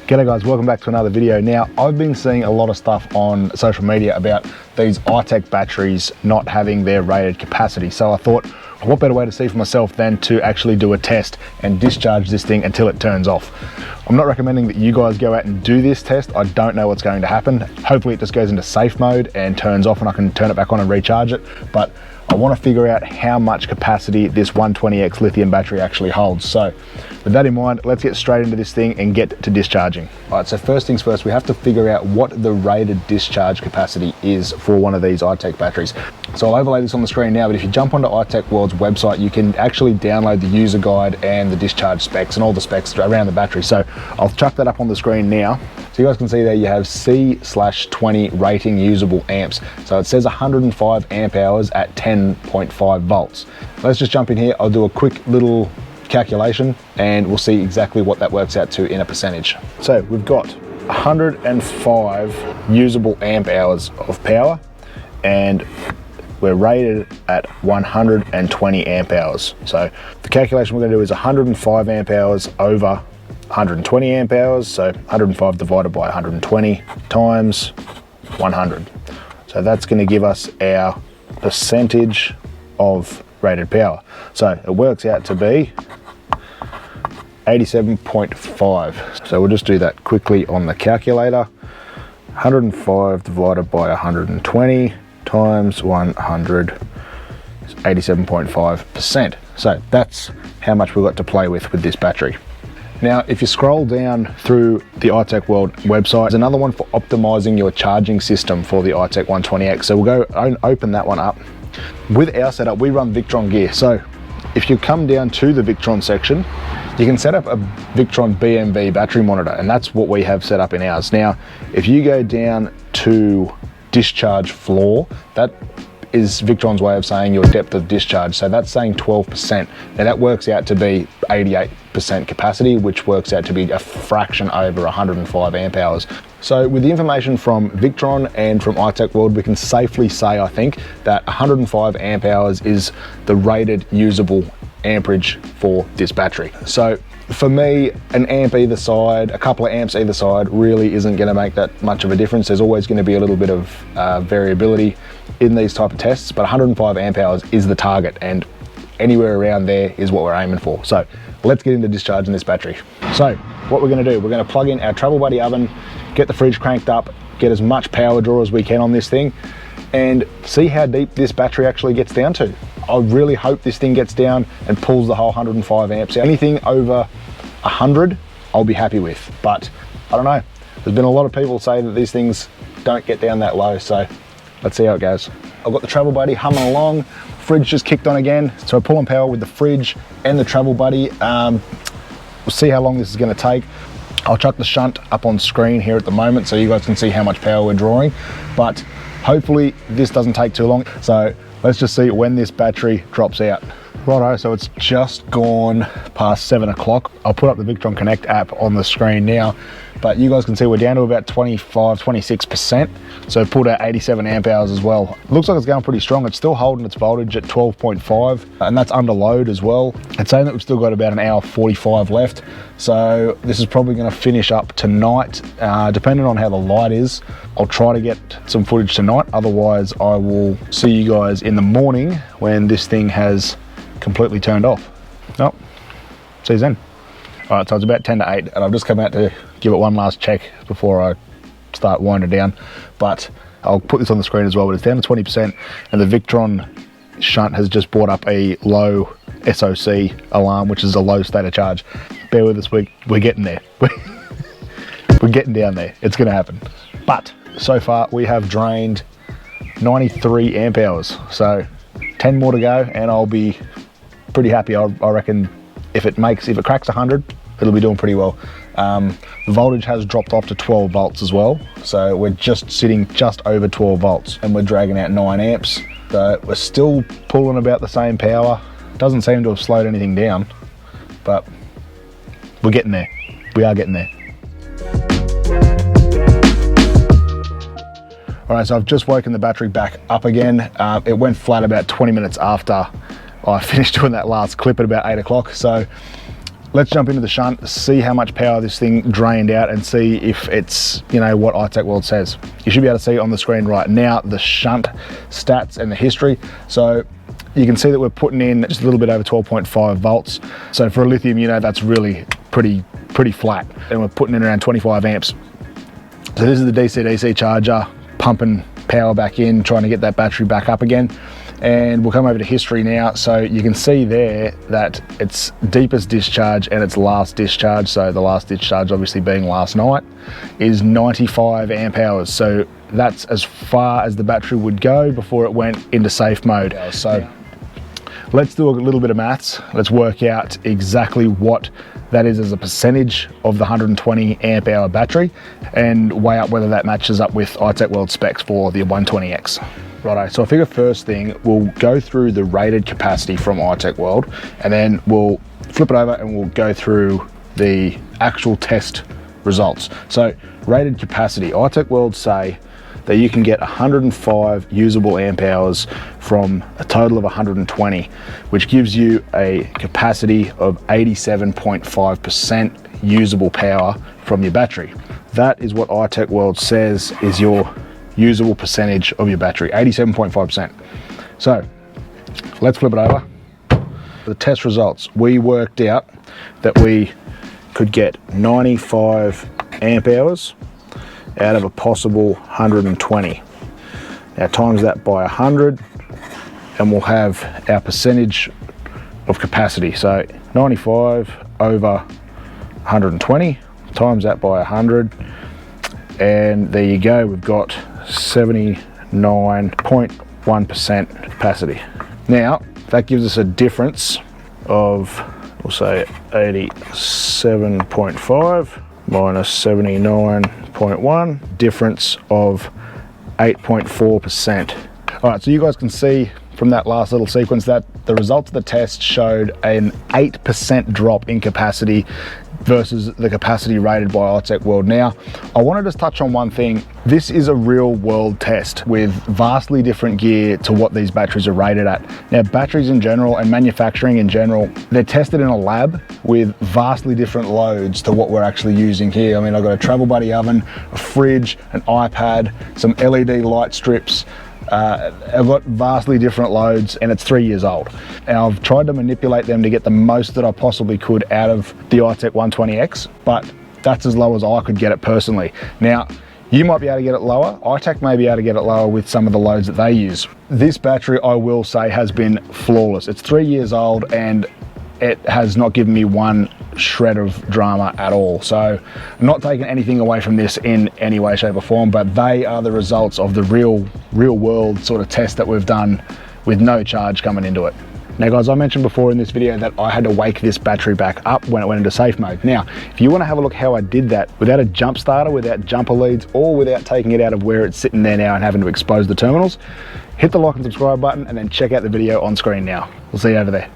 G'day guys, welcome back to another video. Now, I've been seeing a lot of stuff on social media about these iTech batteries not having their rated capacity. So I thought, what better way to see for myself than to actually do a test and discharge this thing until it turns off. I'm not recommending that you guys go out and do this test. I don't know what's going to happen. Hopefully it just goes into safe mode and turns off and I can turn it back on and recharge it. But I want to figure out how much capacity this 120X lithium battery actually holds. So with that in mind, let's get straight into this thing and get to discharging. All right, so first things first, we have to figure out what the rated discharge capacity is for one of these iTech batteries. So I'll overlay this on the screen now, but if you jump onto ITECHWORLD's website, you can actually download the user guide and the discharge specs and all the specs around the battery. So I'll chuck that up on the screen now. So you guys can see there you have C/20 rating usable amps. So it says 105 amp hours at 10.5 volts. Let's just jump in here. I'll do a quick little calculation and we'll see exactly what that works out to in a percentage. So we've got 105 usable amp hours of power and we're rated at 120 amp hours. So the calculation we're going to do is 105 amp hours over 120 amp hours. So 105 divided by 120 times 100. So that's going to give us our percentage of rated power. So it works out to be 87.5. So we'll just do that quickly on the calculator. 105 divided by 120 times 100 is 87.5%. So that's how much we've got to play with this battery. Now, if you scroll down through the iTechWorld website, there's another one for optimizing your charging system for the iTech 120X. So we'll go open that one up. With our setup, we run Victron gear. So if you come down to the Victron section, you can set up a Victron BMV battery monitor, and that's what we have set up in ours. Now, if you go down to discharge floor, that is Victron's way of saying your depth of discharge. So that's saying 12%. Now that works out to be 88% capacity, which works out to be a fraction over 105 amp hours. So with the information from Victron and from iTechWorld, we can safely say, I think, that 105 amp hours is the rated usable amperage for this battery. So for me, an amp either side, a couple of amps either side really isn't going to make that much of a difference. There's always going to be a little bit of variability in these type of tests, but 105 amp hours is the target, and anywhere around there is what we're aiming for. So let's get into discharging this battery. So what we're going to do, we're going to plug in our Travel Buddy oven, get the fridge cranked up, get as much power draw as we can on this thing, and see how deep this battery actually gets down to. I really hope this thing gets down and pulls the whole 105 amps out. Anything over 100, I'll be happy with, but I don't know. There's been a lot of people say that these things don't get down that low, so let's see how it goes. I've got the Travel Buddy humming along, fridge just kicked on again, so I'm pulling power with the fridge and the Travel Buddy. We'll see how long this is going to take. I'll chuck the shunt up on screen here at the moment so you guys can see how much power we're drawing, but hopefully this doesn't take too long. So let's just see when this battery drops out. Righto, so it's just gone past 7 o'clock. I'll put up the Victron Connect app on the screen now, but you guys can see we're down to about 25, 26%. So pulled out 87 amp hours as well. Looks like it's going pretty strong. It's still holding its voltage at 12.5, and that's under load as well. It's saying that we've still got about an hour 45 left. So this is probably going to finish up tonight, depending on how the light is. I'll try to get some footage tonight. Otherwise, I will see you guys in the morning when this thing has completely turned off. Oh, see you then. All right, so it's about 10 to 8, and I've just come out to give it one last check before I start winding down. But I'll put this on the screen as well, but it's down to 20%, and the Victron shunt has just brought up a low SOC alarm, which is a low state of charge. Bear with us, we're getting there. We're getting down there. It's gonna happen. But so far we have drained 93 amp hours. So 10 more to go and I'll be pretty happy. I reckon if it cracks 100, it'll be doing pretty well. The voltage has dropped off to 12 volts as well. So we're just sitting just over 12 volts and we're dragging out 9 amps. So we're still pulling about the same power. Doesn't seem to have slowed anything down, but we're getting there. We are getting there. All right, so I've just woken the battery back up again. It went flat about 20 minutes after I finished doing that last clip at about 8 o'clock. So let's jump into the shunt, see how much power this thing drained out, and see if it's, you know, what ITECHWORLD says. You should be able to see on the screen right now the shunt stats and the history. So you can see that we're putting in just a little bit over 12.5 volts. So for a lithium, you know, that's really pretty flat. And we're putting in around 25 amps. So this is the DC-DC charger, pumping power back in, trying to get that battery back up again. And we'll come over to history now. So you can see there that its deepest discharge and its last discharge, so the last discharge obviously being last night, is 95 amp hours. So that's as far as the battery would go before it went into safe mode. So let's do a little bit of maths. Let's work out exactly what that is as a percentage of the 120 amp hour battery and weigh up whether that matches up with ITECHWORLD specs for the 120X. Righto, so I figure first thing, we'll go through the rated capacity from ITECHWORLD, and then we'll flip it over and we'll go through the actual test results. So rated capacity, ITECHWORLD say that you can get 105 usable amp hours from a total of 120, which gives you a capacity of 87.5% usable power from your battery. That is what ITECHWORLD says is your usable percentage of your battery, 87.5%. So let's flip it over. The test results, we worked out that we could get 95 amp hours out of a possible 120. Now times that by 100 and we'll have our percentage of capacity. So 95 over 120, times that by 100, and there you go, we've got 79.1% capacity. Now that gives us a difference of, we'll say 87.5 minus 79.1, difference of 8.4%. All right, so you guys can see from that last little sequence that the results of the test showed an 8% drop in capacity versus the capacity rated by ITECHWORLD. Now, I want to just touch on one thing. This is a real world test with vastly different gear to what these batteries are rated at. Now, batteries in general and manufacturing in general, they're tested in a lab with vastly different loads to what we're actually using here. I mean, I've got a travel buddy oven, a fridge, an iPad, some LED light strips. I've got vastly different loads, and it's 3 years old. And I've tried to manipulate them to get the most that I possibly could out of the iTech 120X, but that's as low as I could get it personally. Now, you might be able to get it lower. iTech may be able to get it lower with some of the loads that they use. This battery, I will say, has been flawless. It's 3 years old and it has not given me one shred of drama at all. So I'm not taking anything away from this in any way, shape or form, but they are the results of the real world sort of test that we've done with no charge coming into it. Now guys, I mentioned before in this video that I had to wake this battery back up when it went into safe mode. Now, if you want to have a look how I did that without a jump starter, without jumper leads, or without taking it out of where it's sitting there now and having to expose the terminals, hit the like and subscribe button and then check out the video on screen now. We'll see you over there.